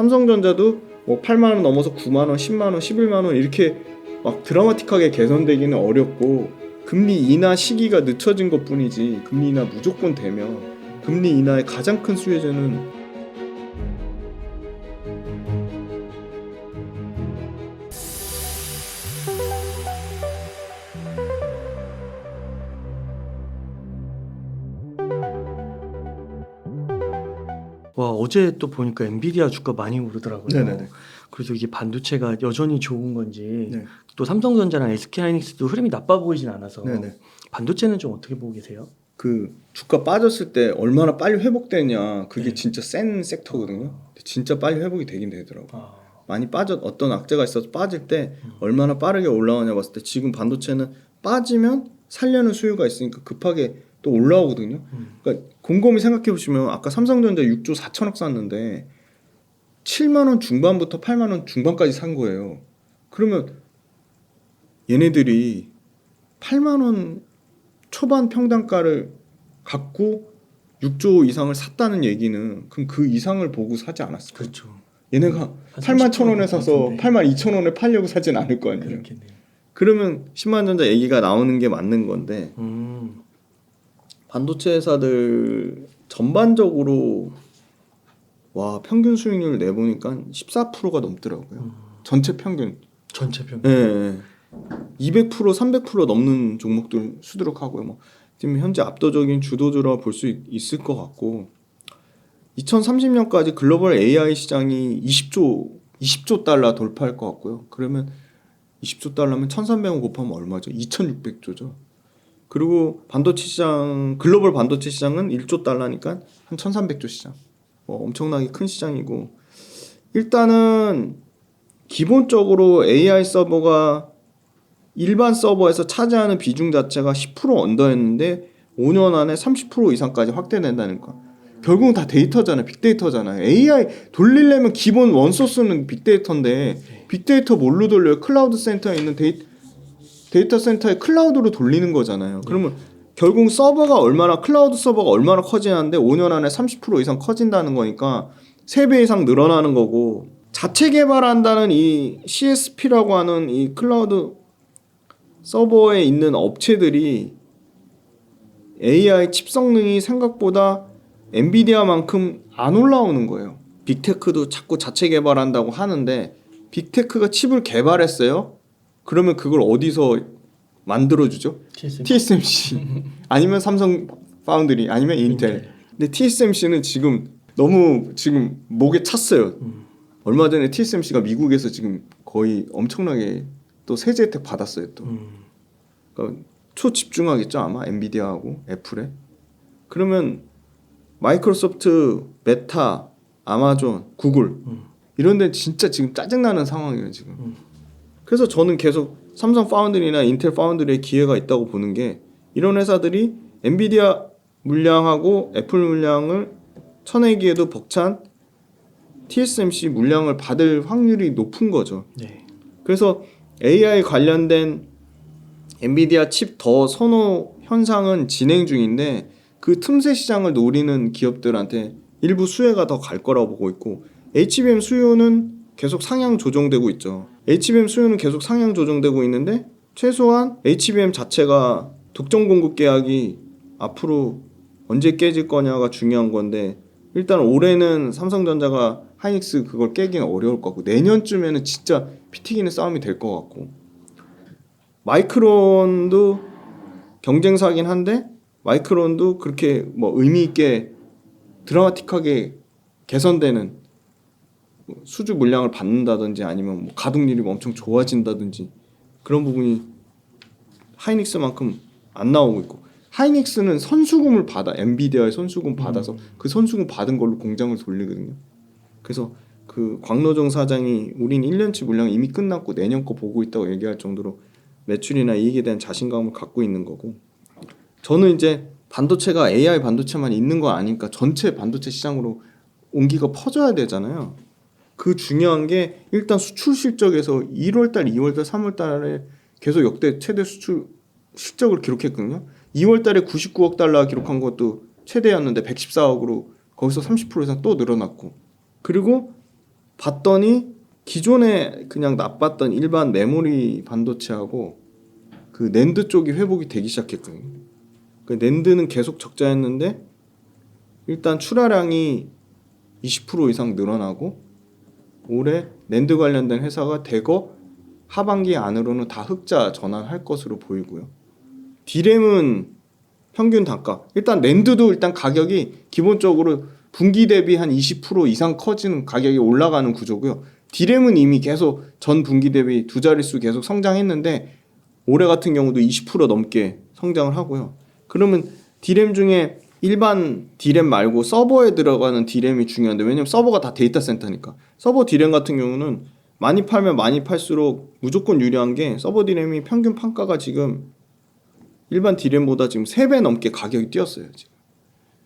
삼성전자도 뭐 8만 원 넘어서 9만 원, 10만 원, 11만 원 이렇게 막 드라마틱하게 개선되기는 어렵고 금리 인하 시기가 늦춰진 것뿐이지 금리 인하 무조건 되면 금리 인하의 가장 큰 수혜자는 와, 어제 또 보니까 엔비디아 주가 많이 오르더라고요. 네네네. 그래서 이게 반도체가 여전히 좋은 건지 네. 또 삼성전자랑 SK하이닉스도 흐름이 나빠 보이진 않아서 네네. 반도체는 좀 어떻게 보고 계세요? 그 주가 빠졌을 때 얼마나 빨리 회복되냐 그게 네. 진짜 센 섹터거든요. 진짜 빨리 회복이 되긴 되더라고. 아, 많이 어떤 악재가 있어서 빠질 때 얼마나 빠르게 올라오냐 봤을 때 지금 반도체는 빠지면 살려는 수요가 있으니까 급하게 또 올라오거든요. 그러니까 곰곰이 생각해 보시면 아까 삼성전자 6조 4천억 샀는데 7만 원 중반부터 8만 원 중반까지 산 거예요. 그러면 얘네들이 8만 원 초반 평단가를 갖고 6조 이상을 샀다는 얘기는 그럼 그 이상을 보고 사지 않았을까? 그렇죠. 얘네가 한 8만 천 원에 30% 사서 같은데. 8만 2천 원에 팔려고 사진 않을 거 아니에요. 그렇겠네요. 그러면 10만 전자 얘기가 나오는 게 맞는 건데 반도체 회사들 전반적으로 와 평균 수익률 내보니까 14%가 넘더라고요. 전체 평균. 전체 평균. 예. 200% 300% 넘는 종목들 수두룩하고요. 뭐 지금 현재 압도적인 주도주라 볼 수 있을 것 같고 2030년까지 글로벌 AI 시장이 20조 달러 돌파할 것 같고요. 그러면 20조 달러면 1,300원 곱하면 얼마죠? 2,600조죠. 그리고 반도체 시장 글로벌 반도체 시장은 1조 달러니까 한 1,300조 시장. 엄청나게 큰 시장이고 일단은 기본적으로 AI 서버가 일반 서버에서 차지하는 비중 자체가 10% 언더였는데 5년 안에 30% 이상까지 확대된다는 거. 결국은 다 데이터잖아요. 빅데이터잖아요. AI 돌리려면 기본 원소스는 빅데이터인데 빅데이터 뭘로 돌려요? 클라우드 센터에 있는 데이터 센터에 클라우드로 돌리는 거잖아요. 그러면 결국 클라우드 서버가 얼마나 커지는데 5년 안에 30% 이상 커진다는 거니까 3배 이상 늘어나는 거고 자체 개발한다는 이 CSP라고 하는 이 클라우드 서버에 있는 업체들이 AI 칩 성능이 생각보다 엔비디아만큼 안 올라오는 거예요. 빅테크도 자꾸 자체 개발한다고 하는데 빅테크가 칩을 개발했어요? 그러면 그걸 어디서 만들어주죠? TSMC 아니면 삼성 파운드리 아니면 인텔. 근데 TSMC는 지금 너무 지금 목에 찼어요. 얼마 전에 TSMC가 미국에서 지금 거의 엄청나게 또 세제 혜택 받았어요 또. 그러니까 초집중하겠죠 아마 엔비디아하고 애플에. 그러면 마이크로소프트, 메타, 아마존, 구글 이런 데 진짜 지금 짜증나는 상황이에요 지금. 그래서 저는 계속 삼성 파운드리나 인텔 파운드리에 기회가 있다고 보는 게 이런 회사들이 엔비디아 물량하고 애플 물량을 쳐내기에도 벅찬 TSMC 물량을 받을 확률이 높은 거죠. 네. 그래서 AI 관련된 엔비디아 칩 더 선호 현상은 진행 중인데 그 틈새 시장을 노리는 기업들한테 일부 수혜가 더 갈 거라고 보고 있고 HBM 수요는 계속 상향 조정되고 있죠. HBM 수요는 계속 상향 조정되고 있는데 최소한 HBM 자체가 독점 공급 계약이 앞으로 언제 깨질 거냐가 중요한 건데 일단 올해는 삼성전자가 하이닉스 그걸 깨기는 어려울 것 같고 내년쯤에는 진짜 피 튀기는 싸움이 될 것 같고 마이크론도 경쟁사긴 한데 마이크론도 그렇게 뭐 의미 있게 드라마틱하게 개선되는 수주 물량을 받는다든지 아니면 뭐 가동률이 엄청 좋아진다든지 그런 부분이 하이닉스만큼 안 나오고 있고 하이닉스는 선수금을 받아 엔비디아의 선수금 받아서 그 선수금 받은 걸로 공장을 돌리거든요. 그래서 그 광노정 사장이 우린 1년치 물량 이미 끝났고 내년 거 보고 있다고 얘기할 정도로 매출이나 이익에 대한 자신감을 갖고 있는 거고 저는 이제 반도체가 AI 반도체만 있는 거 아니니까 전체 반도체 시장으로 온기가 퍼져야 되잖아요. 그 중요한 게 일단 수출 실적에서 1월달, 2월달, 3월달에 계속 역대 최대 수출 실적을 기록했거든요. 2월달에 99억 달러 기록한 것도 최대였는데 114억으로 거기서 30% 이상 또 늘어났고 그리고 봤더니 기존에 그냥 나빴던 일반 메모리 반도체하고 그 낸드 쪽이 회복이 되기 시작했거든요. 그 낸드는 계속 적자였는데 일단 출하량이 20% 이상 늘어나고 올해 낸드 관련된 회사가 대거 하반기 안으로는 다 흑자 전환할 것으로 보이고요. 디램은 평균 단가 일단 낸드도 일단 가격이 기본적으로 분기 대비 한 20% 이상 커지는 가격이 올라가는 구조고요. 디램은 이미 계속 전 분기 대비 두 자릿수 계속 성장했는데 올해 같은 경우도 20% 넘게 성장을 하고요. 그러면 디램 중에 일반 디램 말고 서버에 들어가는 디램이 중요한데 왜냐면 서버가 다 데이터 센터니까 서버 디램 같은 경우는 많이 팔면 많이 팔수록 무조건 유리한 게 서버 디램이 평균 판가가 지금 일반 디램보다 지금 3배 넘게 가격이 뛰었어요. 지금.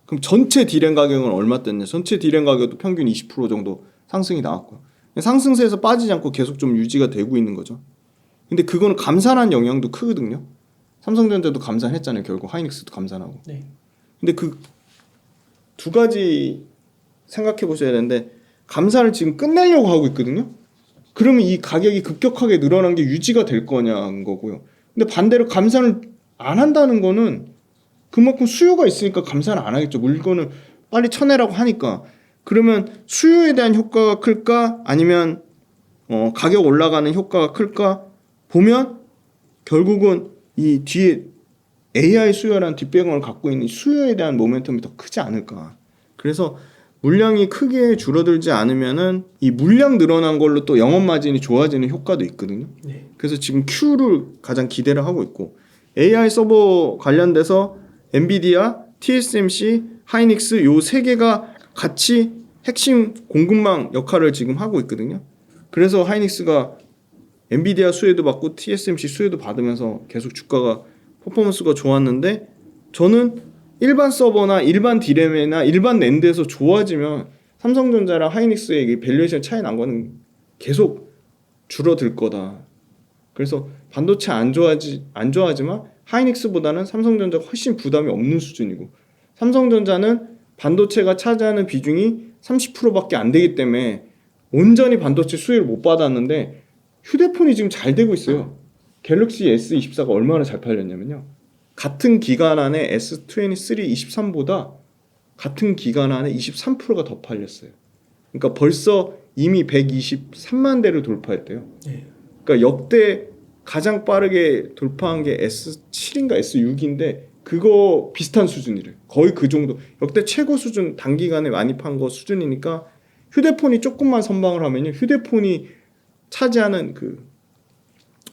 그럼 전체 디램 가격은 얼마 떴냐? 전체 디램 가격도 평균 20% 정도 상승이 나왔고요. 상승세에서 빠지지 않고 계속 좀 유지가 되고 있는 거죠. 근데 그거는 감산한 영향도 크거든요. 삼성전자도 감산했잖아요. 결국 하이닉스도 감산하고. 네. 근데 그 두 가지 생각해 보셔야 되는데 감산을 지금 끝내려고 하고 있거든요. 그러면 이 가격이 급격하게 늘어난 게 유지가 될 거냐는 거고요. 근데 반대로 감산을 안 한다는 거는 그만큼 수요가 있으니까 감산을 안 하겠죠. 물건을 빨리 쳐내라고 하니까. 그러면 수요에 대한 효과가 클까? 아니면 가격 올라가는 효과가 클까? 보면 결국은 이 뒤에 AI 수요라는 뒷배경을 갖고 있는 수요에 대한 모멘텀이 더 크지 않을까. 그래서 물량이 크게 줄어들지 않으면은 이 물량 늘어난 걸로 또 영업 마진이 좋아지는 효과도 있거든요. 네. 그래서 지금 Q를 가장 기대를 하고 있고 AI 서버 관련돼서 엔비디아, TSMC, 하이닉스 요 세 개가 같이 핵심 공급망 역할을 지금 하고 있거든요. 그래서 하이닉스가 엔비디아 수혜도 받고 TSMC 수혜도 받으면서 계속 주가가 퍼포먼스가 좋았는데 저는 일반 서버나 일반 디램이나 일반 낸드에서 좋아지면 삼성전자랑 하이닉스의 밸류에이션 차이 난 거는 계속 줄어들 거다. 그래서 반도체 안 좋아하지만 하이닉스보다는 삼성전자가 훨씬 부담이 없는 수준이고 삼성전자는 반도체가 차지하는 비중이 30%밖에 안 되기 때문에 온전히 반도체 수혜를 못 받았는데 휴대폰이 지금 잘 되고 있어요. 갤럭시 S24가 얼마나 잘 팔렸냐면요. 같은 기간 안에 S23, 23보다 같은 기간 안에 23%가 더 팔렸어요. 그러니까 벌써 이미 123만 대를 돌파했대요. 네. 그러니까 역대 가장 빠르게 돌파한 게 S7인가 S6인데 그거 비슷한 수준이래. 거의 그 정도. 역대 최고 수준 단기간에 많이 판 거 수준이니까 휴대폰이 조금만 선방을 하면요. 휴대폰이 차지하는 그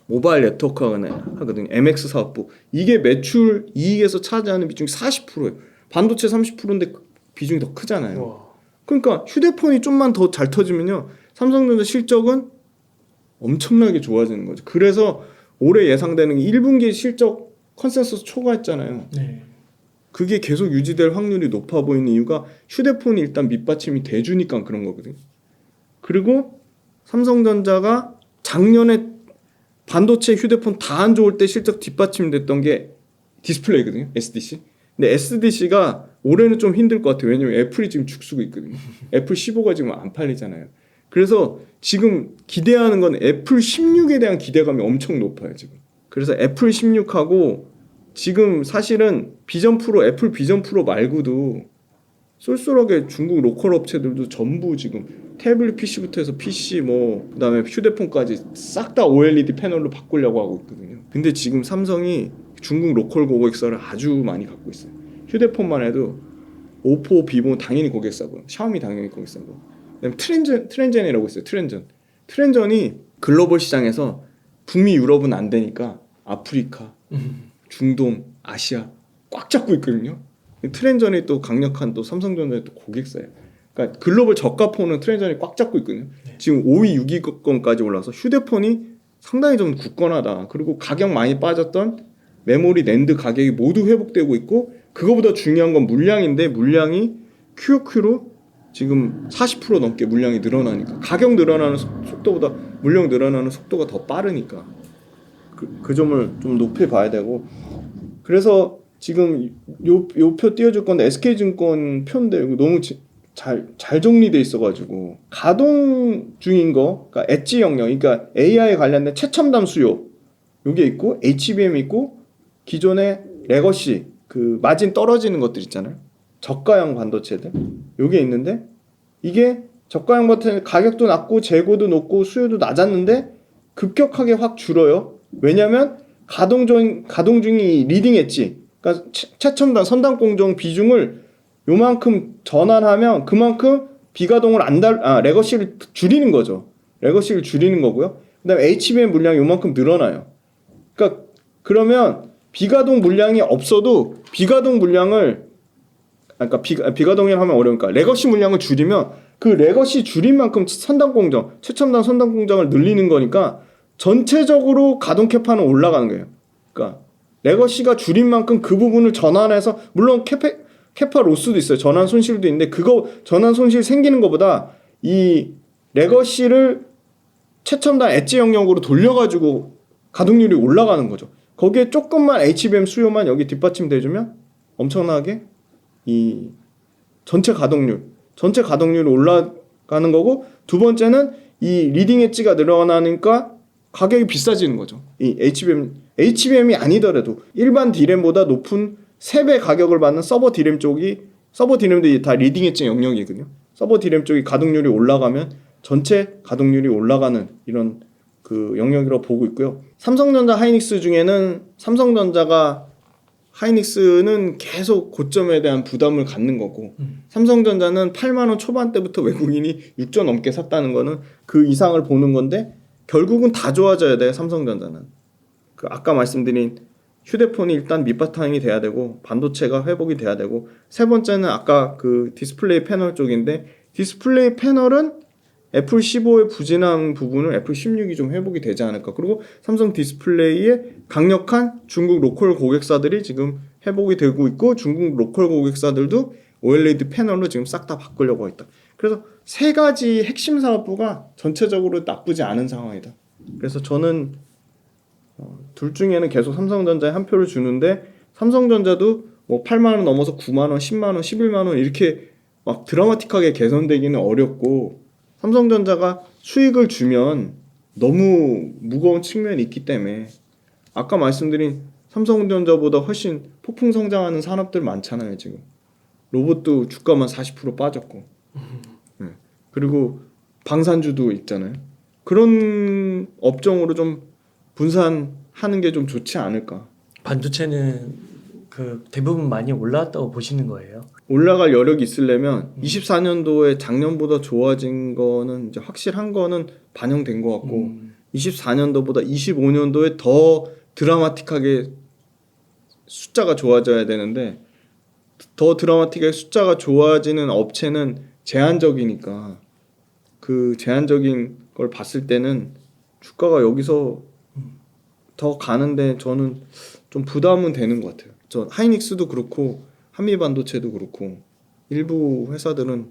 모바일 네트워크 하거든요. MX 사업부. 이게 매출 이익에서 차지하는 비중이 40%예요. 반도체 30%인데 비중이 더 크잖아요. 와. 그러니까 휴대폰이 좀만 더 잘 터지면요. 삼성전자 실적은 엄청나게 좋아지는 거죠. 그래서 올해 예상되는 1분기 실적 컨센서스 초과했잖아요. 네. 그게 계속 유지될 확률이 높아 보이는 이유가 휴대폰이 일단 밑받침이 돼주니까 그런 거거든요. 그리고 삼성전자가 작년에 반도체 휴대폰 다 안 좋을 때 실적 뒷받침됐던 게 디스플레이거든요. SDC. 근데 SDC가 올해는 좀 힘들 것 같아요. 왜냐면 애플이 지금 죽쓰고 있거든요. 애플 15가 지금 안 팔리잖아요. 그래서 지금 기대하는 건 애플 16에 대한 기대감이 엄청 높아요. 지금. 그래서 애플 16하고 지금 사실은 비전 프로, 애플 비전 프로 말고도 쏠쏠하게 중국 로컬 업체들도 전부 지금 태블릿 PC부터 해서 PC 뭐 그다음에 휴대폰까지 싹 다 OLED 패널로 바꾸려고 하고 있거든요. 근데 지금 삼성이 중국 로컬 고객사를 아주 많이 갖고 있어요. 휴대폰만 해도 오포, 비보 당연히 고객사고, 샤오미 당연히 고객사고, 그다음에 트렌전이라고 있어요. 트렌전이 글로벌 시장에서 북미, 유럽은 안 되니까 아프리카, 중동, 아시아 꽉 잡고 있거든요. 트렌전이 또 강력한 또 삼성전자의 또 고객사예요. 그러니까 글로벌 저가폰은 트렌전이 꽉 잡고 있거든요. 네. 지금 5위, 6위권까지 올라서 휴대폰이 상당히 좀 굳건하다. 그리고 가격 많이 빠졌던 메모리, 낸드 가격이 모두 회복되고 있고 그거보다 중요한 건 물량인데 물량이 QOQ로 지금 40% 넘게 물량이 늘어나니까 가격 늘어나는 속도보다 물량 늘어나는 속도가 더 빠르니까 그 점을 좀 높이 봐야 되고 그래서 지금 요 표 띄워줄 건데 SK증권 표인데 이거 너무 잘 정리돼 있어가지고 가동 중인 거, 그러니까 엣지 영역, 그러니까 AI 관련된 최첨단 수요 요게 있고 HBM 있고 기존의 레거시 그 마진 떨어지는 것들 있잖아요. 저가형 반도체들 요게 있는데 이게 저가형 반도체 가격도 낮고 재고도 높고 수요도 낮았는데 급격하게 확 줄어요. 왜냐면 가동 중이 리딩 엣지, 그러니까 최첨단 선단 공정 비중을 요만큼 전환하면 그만큼 비가동을 레거시를 줄이는 거죠. 레거시를 줄이는 거고요. 그다음에 HBM 물량이 요만큼 늘어나요. 그러니까 그러면 비가동 물량이 없어도 비가동 물량을 비가동이라고 하면 어려우니까 레거시 물량을 줄이면 그 레거시 줄인 만큼 선단 공정, 최첨단 선단 공정을 늘리는 거니까 전체적으로 가동 캐파는 올라가는 거예요. 그러니까 레거시가 줄인 만큼 그 부분을 전환해서 물론 캐파 로스도 있어요. 전환 손실도 있는데 그거 전환 손실 생기는 것보다 이 레거시를 최첨단 엣지 영역으로 돌려가지고 가동률이 올라가는 거죠. 거기에 조금만 HBM 수요만 여기 뒷받침돼주면 엄청나게 이 전체 가동률이 올라가는 거고, 두 번째는 이 리딩 엣지가 늘어나니까 가격이 비싸지는 거죠. 이 HBM이 아니더라도 일반 D램보다 높은 3배 가격을 받는 서버 D램도 다 리딩 엣지 영역이거든요. 서버 D램 쪽이 가동률이 올라가면 전체 가동률이 올라가는 이런 그 영역이라고 보고 있고요. 삼성전자 하이닉스 중에는 하이닉스는 계속 고점에 대한 부담을 갖는 거고, 삼성전자는 8만 원 초반대부터 외국인이 6조 넘게 샀다는 거는 그 이상을 보는 건데, 결국은 다 좋아져야 돼요. 삼성전자는 그 아까 말씀드린 휴대폰이 일단 밑바탕이 돼야 되고, 반도체가 회복이 돼야 되고, 세 번째는 아까 그 디스플레이 패널 쪽인데, 디스플레이 패널은 애플 15의 부진한 부분을 애플 16이 좀 회복이 되지 않을까. 그리고 삼성 디스플레이의 강력한 중국 로컬 고객사들이 지금 회복이 되고 있고, 중국 로컬 고객사들도 OLED 패널로 지금 싹 다 바꾸려고 하고 있다. 그래서 세 가지 핵심 사업부가 전체적으로 나쁘지 않은 상황이다. 그래서 저는 둘 중에는 계속 삼성전자에 한 표를 주는데, 삼성전자도 뭐 8만 원 넘어서 9만 원, 10만 원, 11만 원 이렇게 막 드라마틱하게 개선되기는 어렵고, 삼성전자가 수익을 주면 너무 무거운 측면이 있기 때문에, 아까 말씀드린 삼성전자보다 훨씬 폭풍 성장하는 산업들 많잖아요. 지금 로봇도 주가만 40% 빠졌고, 네. 그리고 방산주도 있잖아요. 그런 업종으로 좀 분산하는 게 좀 좋지 않을까. 반도체는 그 대부분 많이 올라왔다고 보시는 거예요? 올라갈 여력이 있으려면 24년도에 작년보다 좋아진 거는 이제 확실한 거는 반영된 것 같고, 24년도보다 25년도에 더 드라마틱하게 숫자가 좋아져야 되는데, 더 드라마틱하게 숫자가 좋아지는 업체는 제한적이니까, 그 제한적인 걸 봤을 때는 주가가 여기서 더 가는데 저는 좀 부담은 되는 것 같아요. 저 하이닉스도 그렇고 한미반도체도 그렇고 일부 회사들은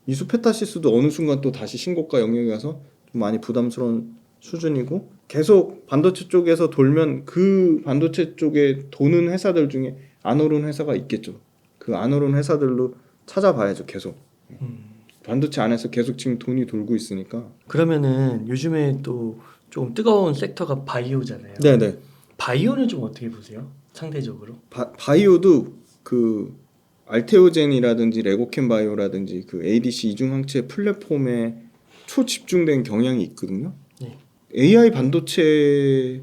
이수페타시스도 어느 순간 또 다시 신고가 영역에 가서 좀 많이 부담스러운 수준이고, 계속 반도체 쪽에서 돌면 그 반도체 쪽에 도는 회사들 중에 안 오른 회사가 있겠죠. 그 안 오른 회사들로 찾아봐야죠. 계속 반도체 안에서 계속 지금 돈이 돌고 있으니까. 그러면은 요즘에 또 좀 뜨거운 섹터가 바이오잖아요. 네네. 바이오는 좀 어떻게 보세요? 상대적으로? 바이오도 그 알테오젠이라든지 레고캠 바이오라든지 그 ADC 이중항체 플랫폼에 초집중된 경향이 있거든요. 네. AI 반도체에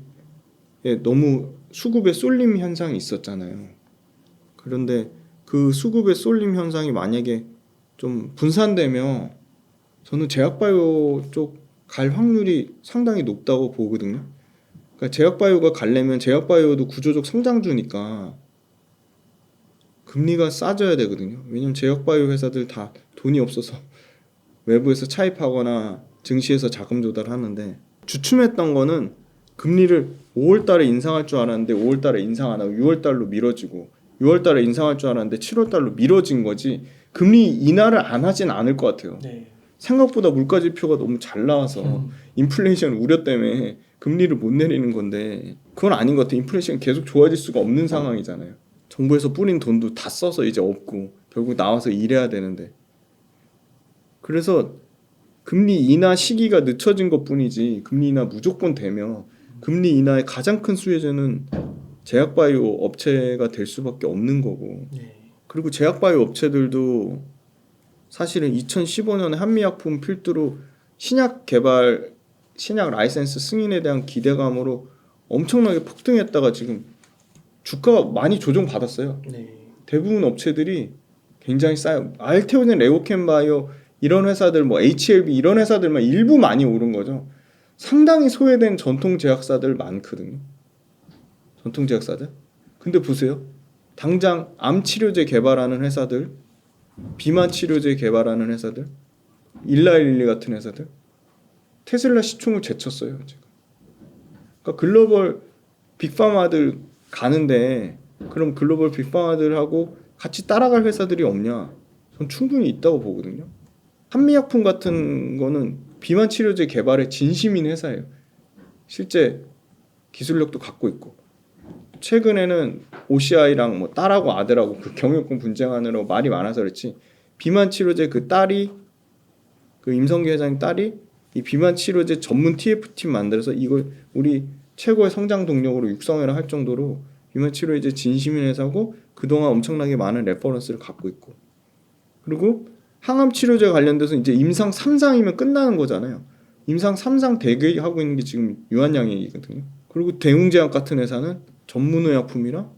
너무 수급의 쏠림 현상이 있었잖아요. 그런데 그 수급의 쏠림 현상이 만약에 좀 분산되면 저는 제약바이오 쪽 갈 확률이 상당히 높다고 보거든요. 그러니까 제약바이오가 가려면 제약바이오도 구조적 성장주니까 금리가 싸져야 되거든요. 왜냐면 제약바이오 회사들 다 돈이 없어서 외부에서 차입하거나 증시에서 자금 조달하는데, 주춤했던 거는 금리를 5월달에 인상할 줄 알았는데 5월달에 인상 안 하고 6월달로 미뤄지고, 6월달에 인상할 줄 알았는데 7월달로 미뤄진 거지, 금리 인하를 안 하진 않을 것 같아요. 네. 생각보다 물가 지표가 너무 잘 나와서 인플레이션 우려 때문에 금리를 못 내리는 건데, 그건 아닌 것 같아요. 인플레이션 계속 좋아질 수가 없는 상황이잖아요. 정부에서 뿌린 돈도 다 써서 이제 없고 결국 나와서 일해야 되는데, 그래서 금리 인하 시기가 늦춰진 것뿐이지 금리 인하 무조건 되며 금리 인하의 가장 큰 수혜자는 제약바이오 업체가 될 수밖에 없는 거고 네. 그리고 제약바이오 업체들도 사실은 2015년에 한미약품 필두로 신약 개발, 신약 라이센스 승인에 대한 기대감으로 엄청나게 폭등했다가 지금 주가가 많이 조정받았어요. 네. 대부분 업체들이 굉장히 싸요. 알테오젠, 레고캠바이오 이런 회사들, 뭐 HLB 이런 회사들만 일부 많이 오른 거죠. 상당히 소외된 전통 제약사들 많거든요. 전통 제약사들. 근데 보세요. 당장 암 치료제 개발하는 회사들, 비만 치료제 개발하는 회사들, 일라일리 같은 회사들, 테슬라 시총을 제쳤어요. 지금. 그러니까 글로벌 빅파마들 가는데 그럼 글로벌 빅파마들하고 같이 따라갈 회사들이 없냐? 전 충분히 있다고 보거든요. 한미약품 같은 거는 비만 치료제 개발에 진심인 회사예요. 실제 기술력도 갖고 있고 최근에는 OCI랑 뭐 딸하고 아들하고 그 경영권 분쟁하느라고 말이 많아서 그렇지 비만 치료제 그 딸이 그 임성기 회장님 딸이 이 비만 치료제 전문 TF팀 만들어서 이걸 우리 최고의 성장 동력으로 육성해라 할 정도로 비만 치료제 진심인 회사고 그동안 엄청나게 많은 레퍼런스를 갖고 있고 그리고 항암 치료제 관련돼서 이제 임상 3상이면 끝나는 거잖아요. 임상 3상 대기하고 있는 게 지금 유한양이거든요. 그리고 대웅제약 같은 회사는 전문의약품이랑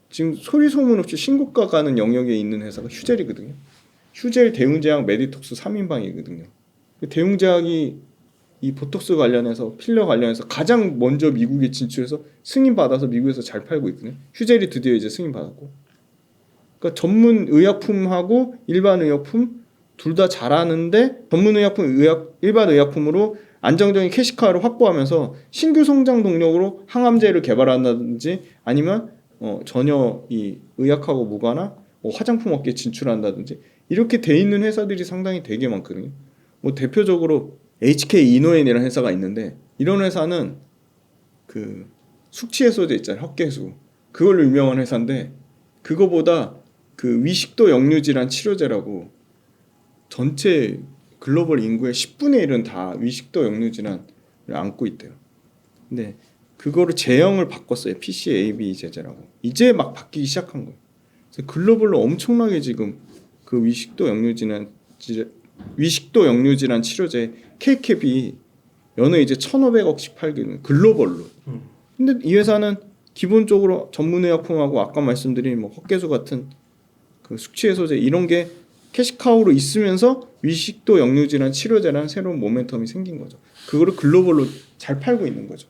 지금 소리 소문 없이 신고가 가는 영역에 있는 회사가 휴젤이거든요. 휴젤, 대웅제약, 메디톡스 3인방이거든요. 대웅제약이 이 보톡스 관련해서 필러 관련해서 가장 먼저 미국에 진출해서 승인 받아서 미국에서 잘 팔고 있거든요. 휴젤이 드디어 이제 승인 받았고. 그러니까 전문 의약품하고 일반 의약품 둘 다 잘하는데 전문 의약품, 일반 의약품으로 안정적인 캐시카우를 확보하면서 신규 성장 동력으로 항암제를 개발한다든지 아니면 전혀 이 의학하고 무관한 화장품 업계에 진출한다든지 이렇게 돼 있는 회사들이 상당히 되게 많거든요. 뭐 대표적으로 HK 이노엔이라는 회사가 있는데 이런 회사는 그 숙취해소제 있잖아요. 헛개수. 그걸로 유명한 회사인데 그거보다 그 위식도 역류질환 치료제라고 전체 글로벌 인구의 10분의 1은 다 위식도 역류질환을 안고 있대요. 근데 그거를 제형을 바꿨어요. PCAB 제제라고. 이제 막 바뀌기 시작한 거예요. 그래서 글로벌로 엄청나게 지금 그 위식도 역류질환 치료제 K캡이 연에 이제 1,500억씩 팔기는 글로벌로. 근데 이 회사는 기본적으로 전문의약품하고 아까 말씀드린 뭐 헛개수 같은 그 숙취해소제 이런 게 캐시카우로 있으면서 위식도 역류질환 치료제라는 새로운 모멘텀이 생긴 거죠. 그거를 글로벌로 잘 팔고 있는 거죠.